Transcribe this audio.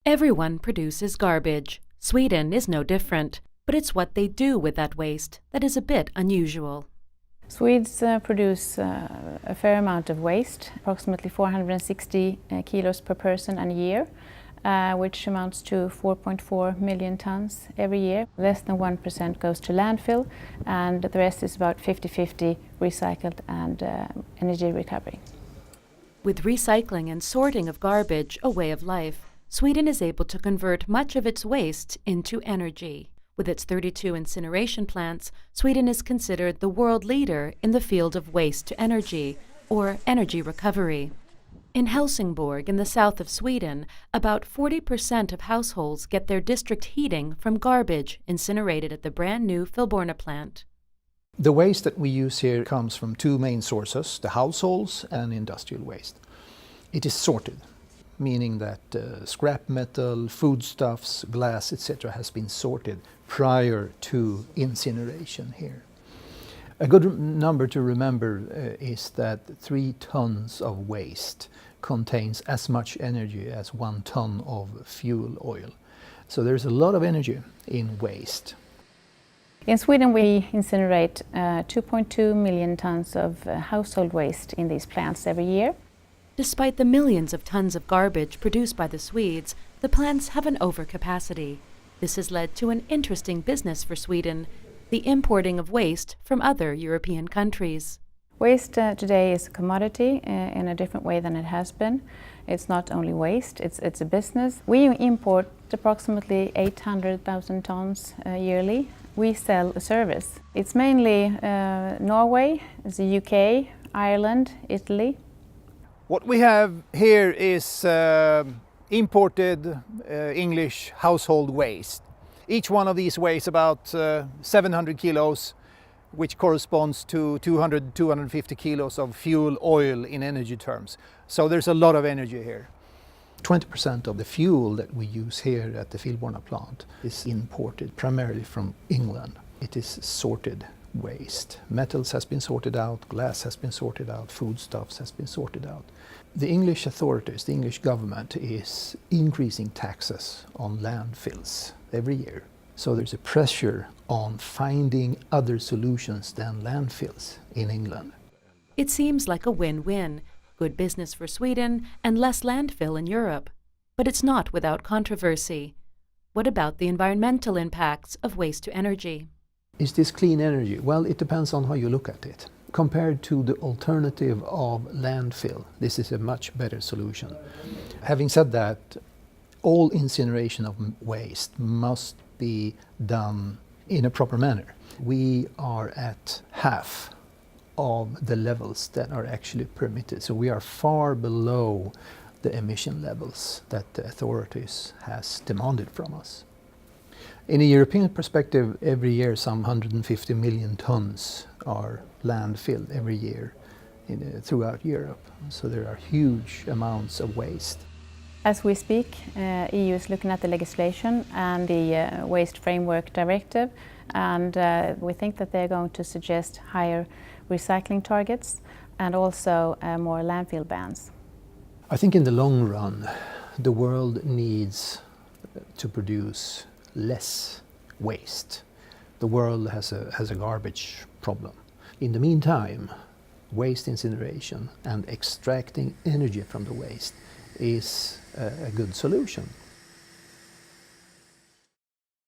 Everyone produces garbage. Sweden is no different, but it's what they do with that waste that is a bit unusual. Swedes produce a fair amount of waste, approximately 460 kilos per person and year, which amounts to 4.4 million tons every year. Less than 1% goes to landfill, and the rest is about 50-50 recycled and energy recovery. With recycling and sorting of garbage a way of life, Sweden is able to convert much of its waste into energy. With its 32 incineration plants, Sweden is considered the world leader in the field of waste to energy, or energy recovery. In Helsingborg, in the south of Sweden, about 40% of households get their district heating from garbage incinerated at the brand new Filborna plant. The waste that we use here comes from two main sources, the households and industrial waste. It is sorted, meaning that scrap metal, foodstuffs, glass, etc. has been sorted prior to incineration here. A good number to remember is that 3 tons of waste contains as much energy as 1 ton of fuel oil. So there's a lot of energy in waste. In Sweden we incinerate 2.2 million tons of household waste in these plants every year. Despite the millions of tons of garbage produced by the Swedes, the plants have an overcapacity. This has led to an interesting business for Sweden, the importing of waste from other European countries. Waste today is a commodity in a different way than it has been. It's not only waste, it's a business. We import approximately 800,000 tons yearly. We sell a service. It's mainly Norway, the UK, Ireland, Italy. What we have here is imported English household waste. Each one of these weighs about 700 kilos, which corresponds to 200-250 kilos of fuel oil in energy terms. So there's a lot of energy here. 20% of the fuel that we use here at the Filborna plant is imported primarily from England. It is sorted waste. Metals has been sorted out, glass has been sorted out, foodstuffs has been sorted out. The English authorities, the English government is increasing taxes on landfills every year. So there's a pressure on finding other solutions than landfills in England. It seems like a win-win. Good business for Sweden and less landfill in Europe. But it's not without controversy. What about the environmental impacts of waste to energy? Is this clean energy? Well, it depends on how you look at it. Compared to the alternative of landfill, this is a much better solution. Having said that, all incineration of waste must be done in a proper manner. We are at half of the levels that are actually permitted. So we are far below the emission levels that the authorities has demanded from us. In a European perspective, every year some 150 million tons are landfilled every year throughout Europe. So there are huge amounts of waste. As we speak, EU is looking at the legislation and the Waste Framework Directive, and we think that they're going to suggest higher recycling targets and also more landfill bans. I think in the long run, the world needs to produce less waste. The world has a garbage problem. In the meantime, waste incineration and extracting energy from the waste is a good solution.